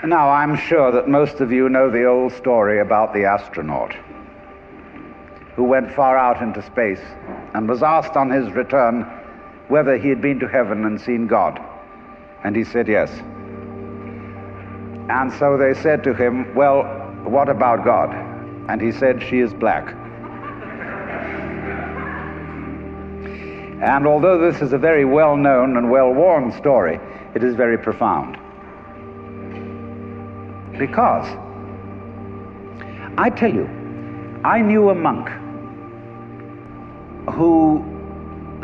Now, I'm sure that most of you know the old story about the astronaut who went far out into space and was asked on his return whether he had been to heaven and seen God. And he said yes. And so they said to him, well, what about God? And he said, she is black. And although this is a very well-known and well-worn story, it is very profound. Because, I tell you, I knew a monk who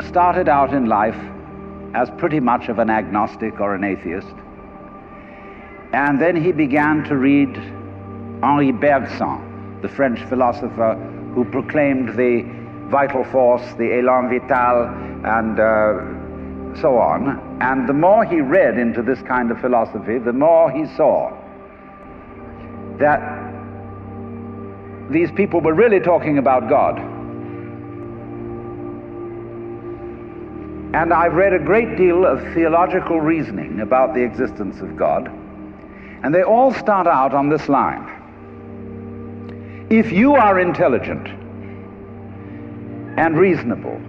started out in life as pretty much of an agnostic or an atheist, and then he began to read Henri Bergson, the French philosopher who proclaimed the vital force, the élan vital, and so on. And the more he read into this kind of philosophy, the more he saw that these people were really talking about God. And I've read a great deal of theological reasoning about the existence of God, and they all start out on this line. If you are intelligent and reasonable,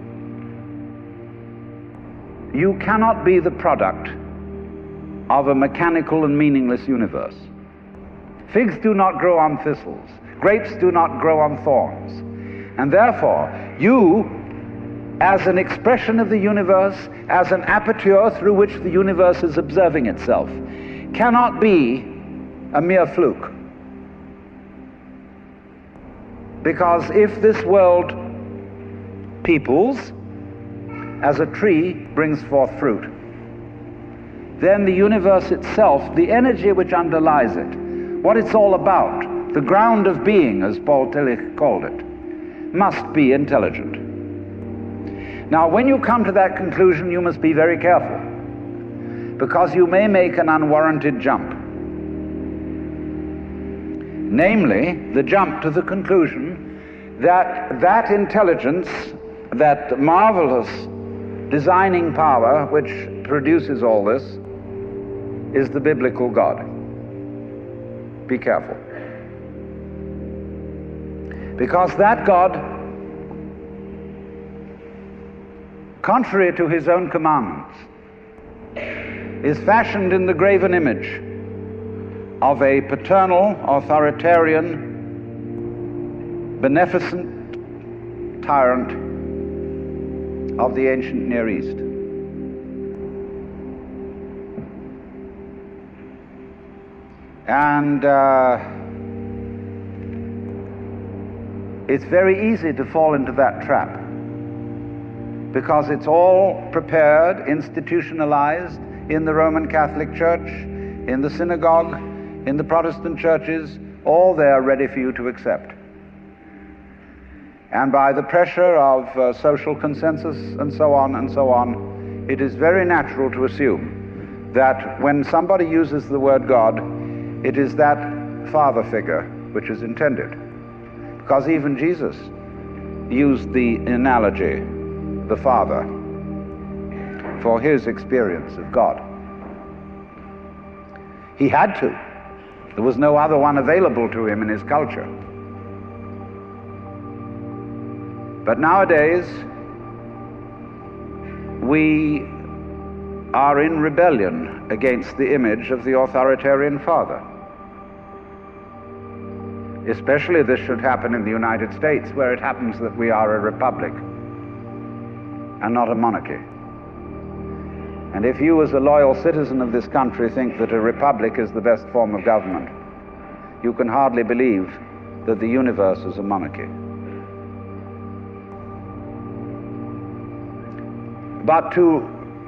you cannot be the product of a mechanical and meaningless universe. Figs do not grow on thistles. Grapes do not grow on thorns. And therefore, you, as an expression of the universe, as an aperture through which the universe is observing itself, cannot be a mere fluke. Because if this world peoples, as a tree brings forth fruit, then the universe itself, the energy which underlies it, what it's all about, the ground of being, as Paul Tillich called it, must be intelligent. Now, when you come to that conclusion, you must be very careful, because you may make an unwarranted jump. Namely, the jump to the conclusion that that intelligence, that marvelous designing power which produces all this, is the biblical God. Be careful. Because that God, contrary to his own commandments, is fashioned in the graven image of a paternal, authoritarian, beneficent tyrant of the ancient Near East. And it's very easy to fall into that trap, because it's all prepared, institutionalized in the Roman Catholic Church, in the synagogue, in the Protestant churches, all there ready for you to accept. And by the pressure of social consensus and so on, it is very natural to assume that when somebody uses the word God, it is that father figure which is intended. Because even Jesus used the analogy, the Father, for his experience of God. He had to. There was no other one available to him in his culture. But nowadays, we are in rebellion against the image of the authoritarian father. Especially this should happen in the United States, where it happens that we are a republic and not a monarchy. And if you, as a loyal citizen of this country, think that a republic is the best form of government, you can hardly believe that the universe is a monarchy. But to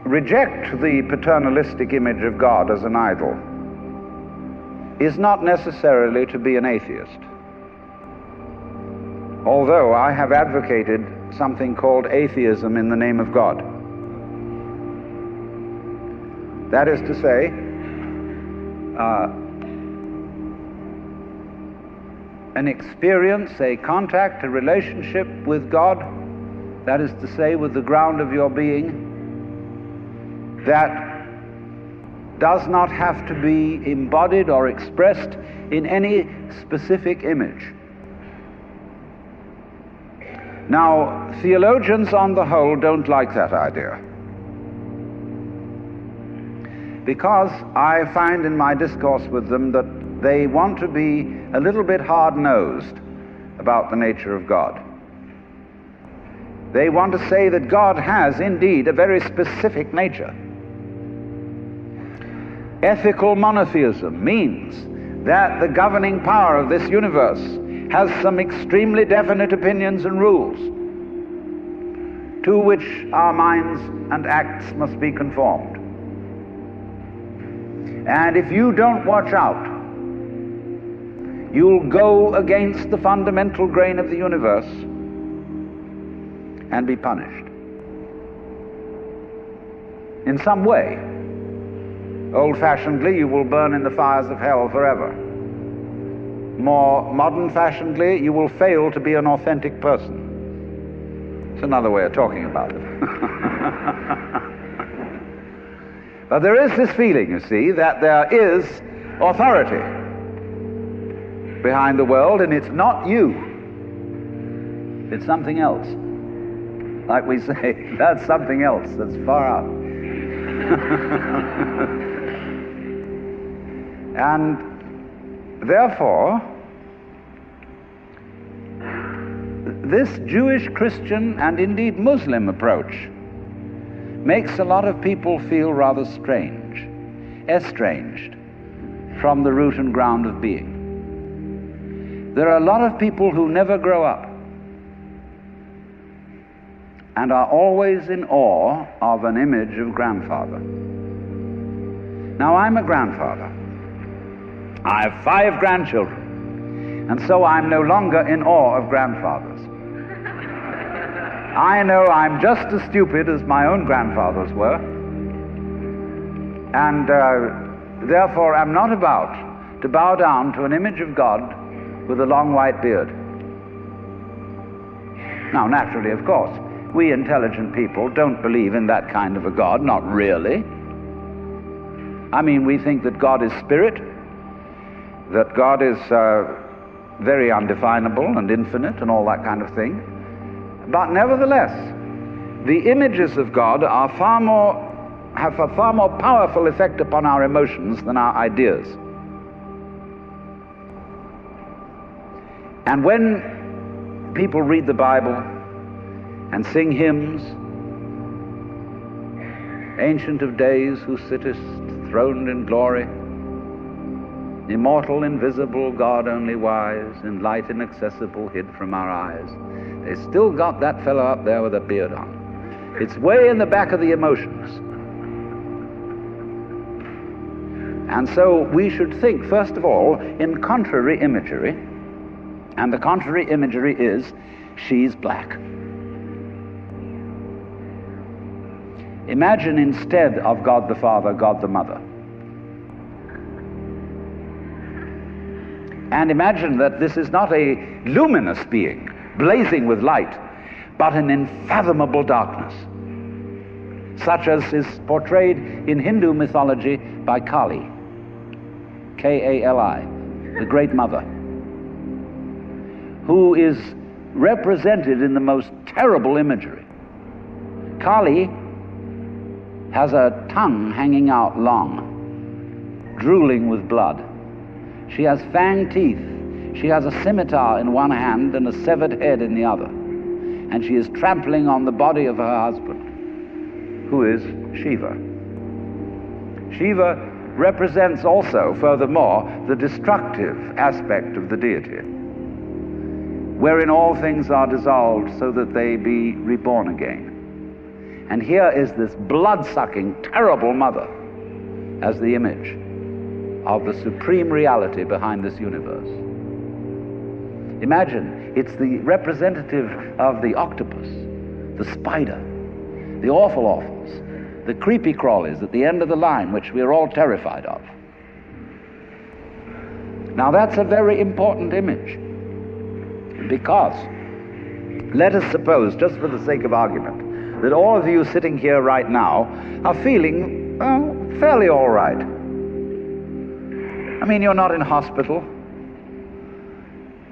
reject the paternalistic image of God as an idol is not necessarily to be an atheist. Although I have advocated something called atheism in the name of God. That is to say, an experience, a contact, a relationship with God, that is to say, with the ground of your being, that does not have to be embodied or expressed in any specific image. Now, theologians on the whole don't like that idea, because I find in my discourse with them that they want to be a little bit hard-nosed about the nature of God. They want to say that God has indeed a very specific nature. Ethical monotheism means that the governing power of this universe has some extremely definite opinions and rules to which our minds and acts must be conformed. And if you don't watch out, you'll go against the fundamental grain of the universe and be punished in some way. Old-fashionedly, you will burn in the fires of hell forever. More modern-fashionedly, you will fail to be an authentic person. It's another way of talking about it. But there is this feeling, you see, that there is authority behind the world, and it's not you. It's something else. Like we say, that's something else that's far out. And therefore, this Jewish, Christian, and indeed Muslim approach makes a lot of people feel rather strange, estranged from the root and ground of being. There are a lot of people who never grow up and are always in awe of an image of grandfather. Now, I'm a grandfather. I have 5 grandchildren, and so I'm no longer in awe of grandfathers. I know I'm just as stupid as my own grandfathers were, and therefore I'm not about to bow down to an image of God with a long white beard. Now, naturally, of course, we intelligent people don't believe in that kind of a God, not really. I mean, we think that God is spirit, that God is very undefinable and infinite and all that kind of thing. But nevertheless, the images of God are have a far more powerful effect upon our emotions than our ideas. And when people read the Bible and sing hymns, Ancient of Days, who sittest throned in glory, immortal, invisible, God only wise, in light inaccessible, hid from our eyes, they still got that fellow up there with a beard on. It's way in the back of the emotions. And so we should think, first of all, in contrary imagery, and the contrary imagery is, she's black. Imagine instead of God the Father, God the Mother. And imagine that this is not a luminous being, blazing with light, but an unfathomable darkness, such as is portrayed in Hindu mythology by Kali, K-A-L-I, the Great Mother, who is represented in the most terrible imagery. Kali has a tongue hanging out long, drooling with blood. She has fanged teeth. She has a scimitar in one hand and a severed head in the other. And she is trampling on the body of her husband, who is Shiva. Shiva represents also, furthermore, the destructive aspect of the deity, wherein all things are dissolved so that they be reborn again. And here is this blood-sucking, terrible mother as the image of the supreme reality behind this universe. Imagine, it's the representative of the octopus, the spider, the awful awfuls, the creepy crawlies at the end of the line, which we are all terrified of. Now that's a very important image, because let us suppose, just for the sake of argument, that all of you sitting here right now are feeling fairly all right. I mean, you're not in hospital.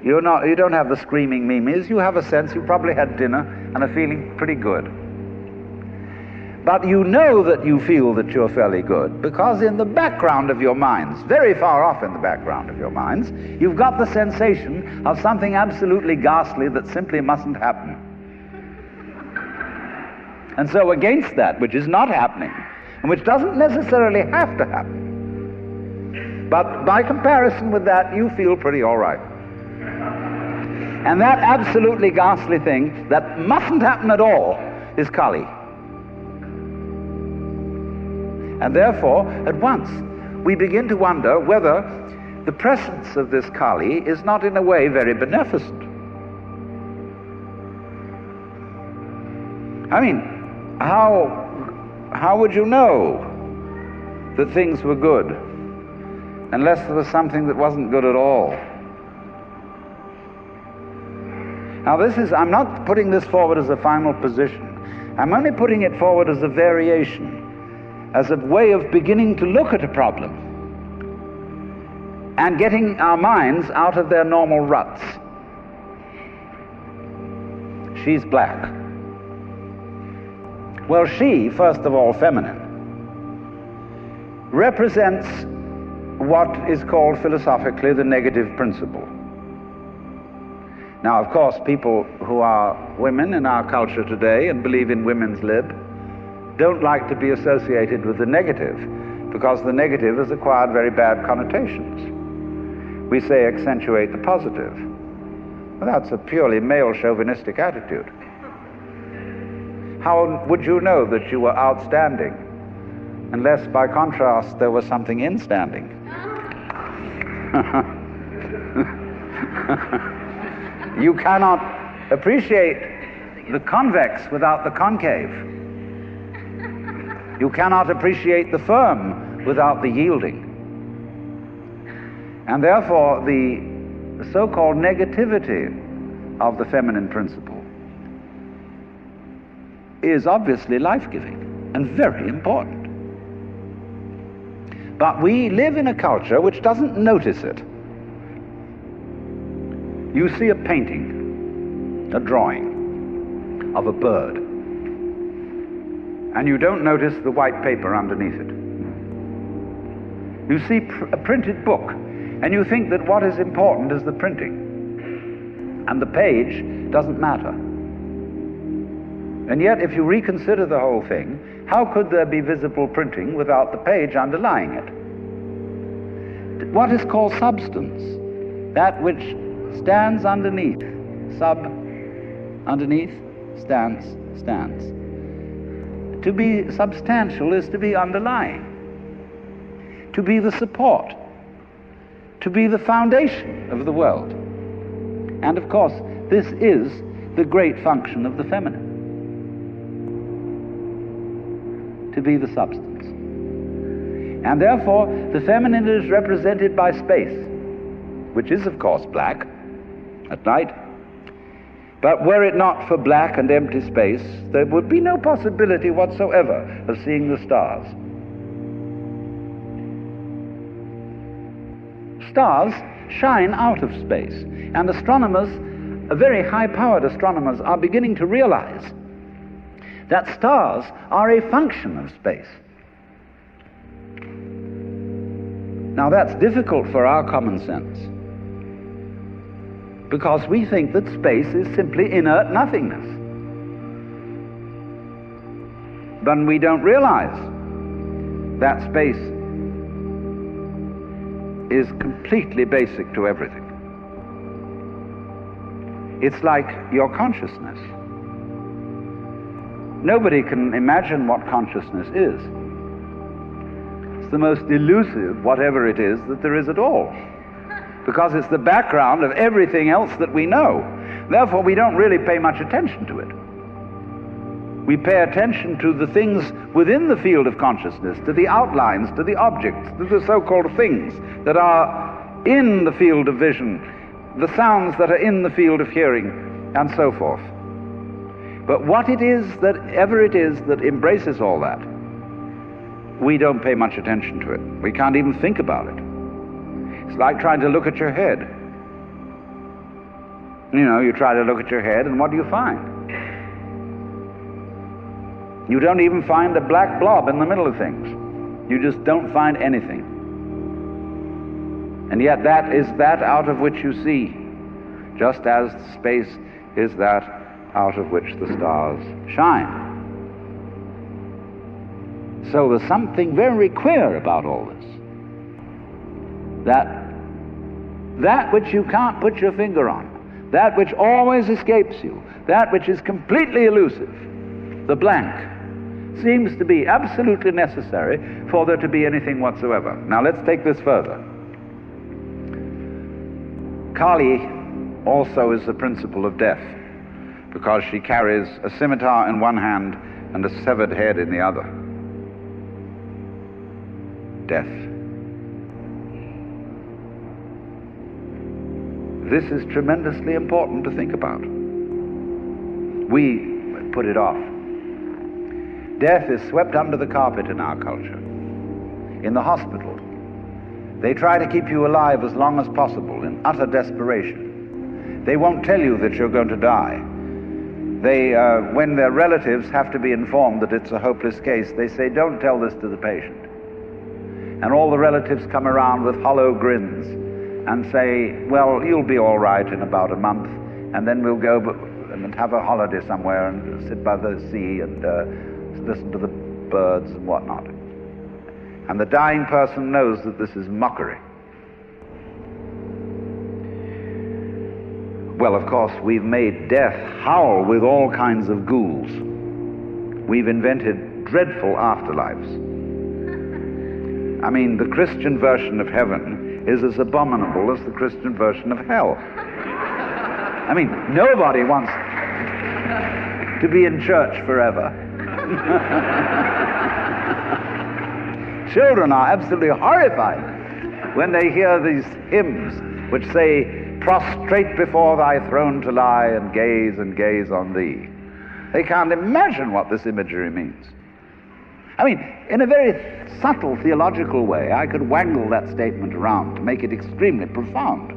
You don't have the screaming mimes. You have a sense you probably had dinner and are feeling pretty good. But you know that you feel that you're fairly good because in the background of your minds, very far off in the background of your minds, you've got the sensation of something absolutely ghastly that simply mustn't happen. And so against that which is not happening, and which doesn't necessarily have to happen, but by comparison with that, you feel pretty all right. And that absolutely ghastly thing that mustn't happen at all is Kali. And therefore, at once, we begin to wonder whether the presence of this Kali is not in a way very beneficent. I mean, how would you know that things were good unless there was something that wasn't good at all? Now I'm not putting this forward as a final position. I'm only putting it forward as a variation, as a way of beginning to look at a problem and getting our minds out of their normal ruts. She's black. Well, she, first of all, feminine, represents what is called philosophically the negative principle. Now, of course, people who are women in our culture today and believe in women's lib don't like to be associated with the negative because the negative has acquired very bad connotations. We say accentuate the positive. Well, that's a purely male chauvinistic attitude. How would you know that you were outstanding unless by contrast there was something instanding? You cannot appreciate the convex without the concave. You cannot appreciate the firm without the yielding. And therefore, the so-called negativity of the feminine principle is obviously life-giving and very important. But we live in a culture which doesn't notice it. You see a painting, a drawing of a bird, and you don't notice the white paper underneath it. You see a printed book, and you think that what is important is the printing, and the page doesn't matter. And yet, if you reconsider the whole thing, how could there be visible printing without the page underlying it? What is called substance, that which stands underneath, underneath, stands. To be substantial is to be underlying, to be the support, to be the foundation of the world. And of course, this is the great function of the feminine, to be the substance. And therefore, the feminine is represented by space, which is of course black at night. But were it not for black and empty space, there would be no possibility whatsoever of seeing the stars. Stars shine out of space, and astronomers, very high-powered astronomers, are beginning to realize that stars are a function of space. Now that's difficult for our common sense, because we think that space is simply inert nothingness. But we don't realize that space is completely basic to everything. It's like your consciousness. Nobody can imagine what consciousness is. It's the most elusive, whatever it is, that there is at all, because it's the background of everything else that we know. Therefore, we don't really pay much attention to it. We pay attention to the things within the field of consciousness, to the outlines, to the objects, to the so-called things that are in the field of vision, the sounds that are in the field of hearing, and so forth. But what it is that ever it is that embraces all that we don't pay much attention to it. We can't even think about it. It's like trying to look at your head. You know, you try to look at your head, and what do you find? You don't even find a black blob in the middle of things. You just don't find anything. And yet that is that out of which you see, just as space is that out of which the stars shine. So there's something very queer about all this. That which you can't put your finger on, that which always escapes you, that which is completely elusive, the blank, seems to be absolutely necessary for there to be anything whatsoever. Now let's take this further. Kali also is the principle of death, because she carries a scimitar in one hand and a severed head in the other. Death. This is tremendously important to think about. We put it off. Death is swept under the carpet in our culture. In the hospital, they try to keep you alive as long as possible in utter desperation. They won't tell you that you're going to die. When their relatives have to be informed that it's a hopeless case, they say, don't tell this to the patient. And all the relatives come around with hollow grins and say, well, you'll be all right in about a month, and then we'll go and have a holiday somewhere and sit by the sea and listen to the birds and whatnot. And the dying person knows that this is mockery. Well, of course, we've made death howl with all kinds of ghouls. We've invented dreadful afterlives. I mean, the Christian version of heaven is as abominable as the Christian version of hell. I mean, nobody wants to be in church forever. Children are absolutely horrified when they hear these hymns which say, prostrate before thy throne to lie and gaze on thee. They can't imagine what this imagery means. I mean, in a very subtle theological way, I could wangle that statement around to make it extremely profound.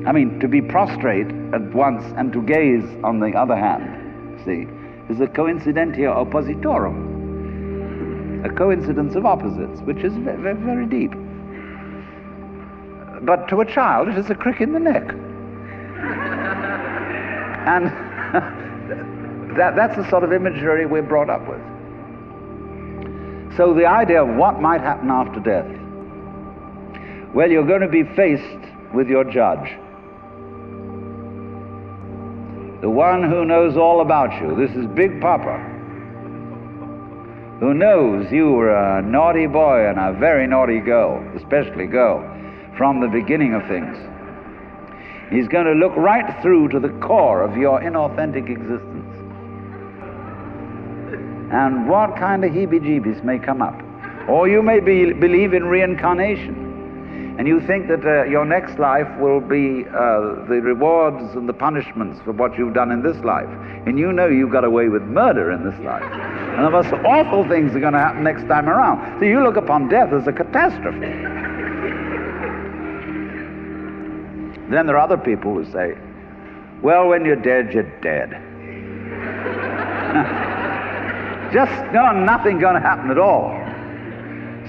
I mean, to be prostrate at once and to gaze on the other hand, see, is a coincidentia oppositorum, a coincidence of opposites, which is very, very deep. But to a child, it is a crick in the neck. And that's the sort of imagery we're brought up with. So the idea of what might happen after death, well, you're going to be faced with your judge, the one who knows all about you. This is Big Papa, who knows you were a naughty boy and a very naughty girl, especially girl, from the beginning of things. He's going to look right through to the core of your inauthentic existence. And what kind of heebie-jeebies may come up. Or you may believe in reincarnation, and you think that your next life will be the rewards and the punishments for what you've done in this life. And you know you've got away with murder in this life. And the most awful things are going to happen next time around. So you look upon death as a catastrophe. Then there are other people who say, well, when you're dead, you're dead. Just nothing going to happen at all.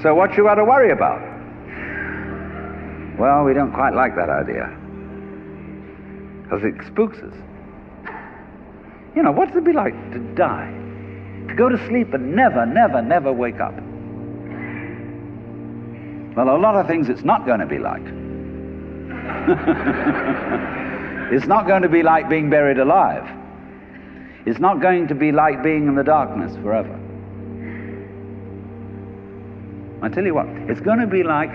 So what you got to worry about? Well, we don't quite like that idea, because it spooks us. You know, what's it be like to die? To go to sleep and never wake up? Well, a lot of things it's not going to be like. It's not going to be like being buried alive. It's not going to be like being in the darkness forever. I tell you what, it's going to be like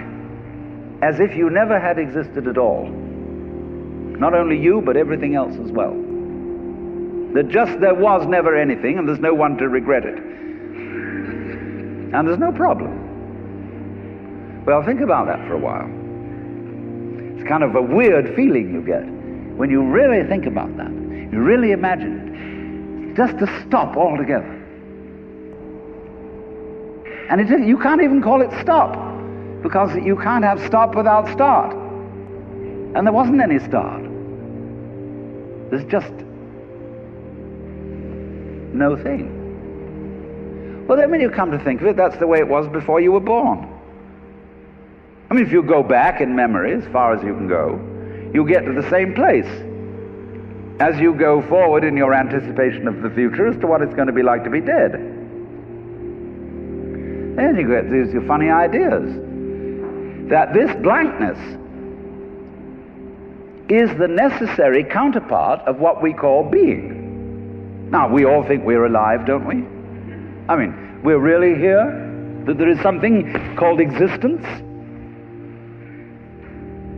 as if you never had existed at all. Not only you, but everything else as well. That just there was never anything, and there's no one to regret it. And there's no problem. Well, think about that for a while. It's kind of a weird feeling you get when you really think about that. You really imagine it. Just to stop altogether. And you can't even call it stop, because you can't have stop without start. And there wasn't any start. There's just no thing. Well, then when you come to think of it, that's the way it was before you were born. I mean, if you go back in memory as far as you can go, you get to the same place as you go forward in your anticipation of the future as to what it's going to be like to be dead. Then you get these funny ideas that this blankness is the necessary counterpart of what we call being. Now, we all think we're alive, don't we? I mean, we're really here, that there is something called existence.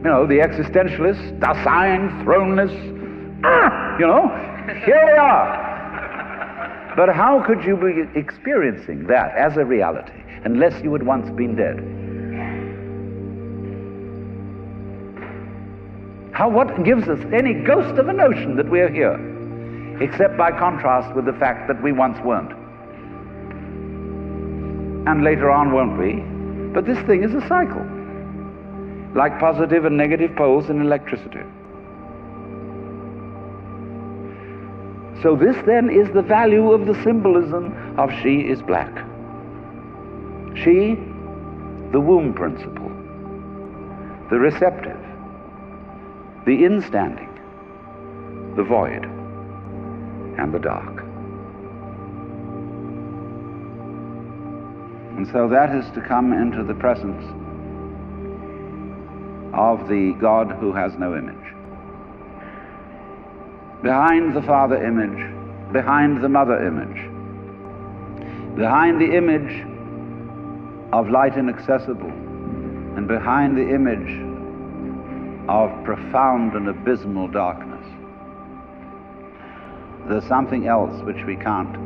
You know, the existentialists, Dasein, thrownness, you know, here we are. But how could you be experiencing that as a reality unless you had once been dead? What gives us any ghost of a notion that we're here, except by contrast with the fact that we once weren't? And later on won't be. But this thing is a cycle, like positive and negative poles in electricity. So this then is the value of the symbolism of she is black. She, the womb principle, the receptive, the instanding, the void, and the dark. And so that is to come into the presence of the God who has no image. Behind the Father image, behind the Mother image, behind the image of light inaccessible, and behind the image of profound and abysmal darkness, there's something else which we can't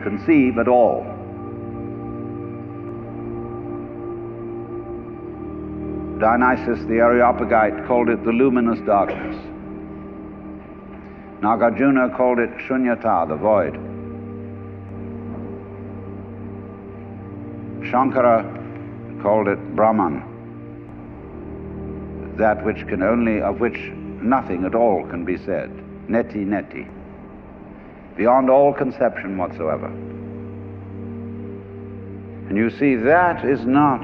conceive at all. Dionysius the Areopagite called it the luminous darkness. Nagarjuna called it shunyata, the void. Shankara called it Brahman, that which can only, of which nothing at all can be said. Neti neti, beyond all conception whatsoever. And you see, that is not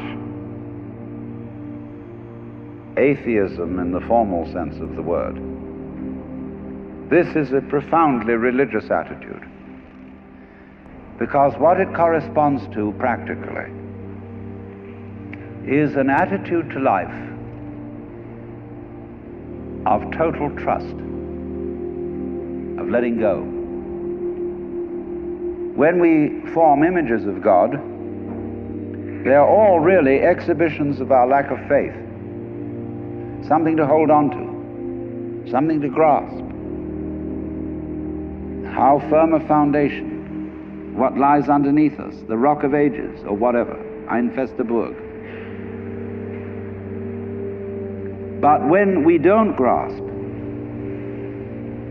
atheism in the formal sense of the word. This is a profoundly religious attitude, because what it corresponds to practically is an attitude to life of total trust, of letting go. When we form images of God, they are all really exhibitions of our lack of faith. Something to hold on to, something to grasp. How firm a foundation, what lies underneath us, the rock of ages, or whatever, ein feste Burg. But when we don't grasp,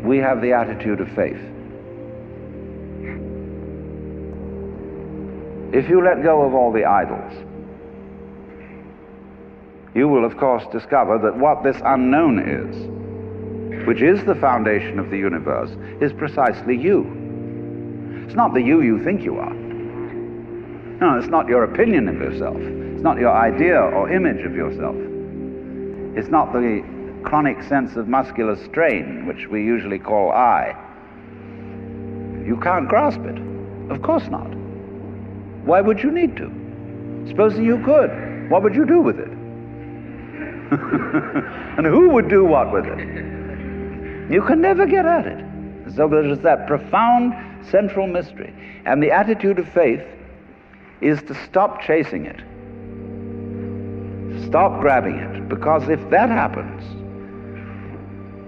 we have the attitude of faith. If you let go of all the idols, you will of course discover that what this unknown is, which is the foundation of the universe, is precisely you. It's not the you think you are. No, it's not your opinion of yourself. It's not your idea or image of yourself. It's not the chronic sense of muscular strain, which we usually call I. You can't grasp it. Of course not. Why would you need to? Supposing you could, what would you do with it? And who would do what with it? You can never get at it. So there's that profound central mystery. And the attitude of faith is to stop chasing it. Stop grabbing it. Because if that happens,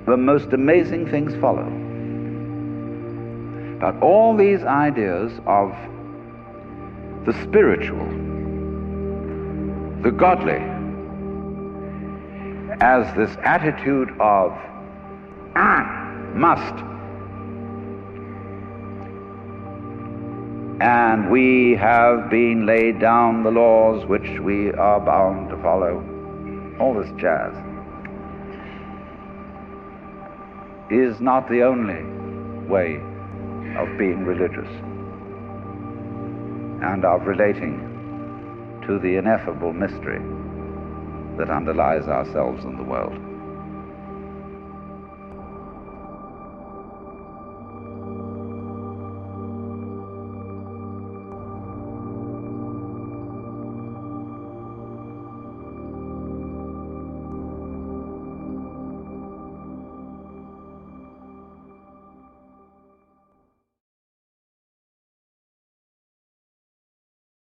the most amazing things follow. But all these ideas of the spiritual, the godly, as this attitude of must, and we have been laid down the laws which we are bound to follow. All this jazz is not the only way of being religious and of relating to the ineffable mystery that underlies ourselves and the world.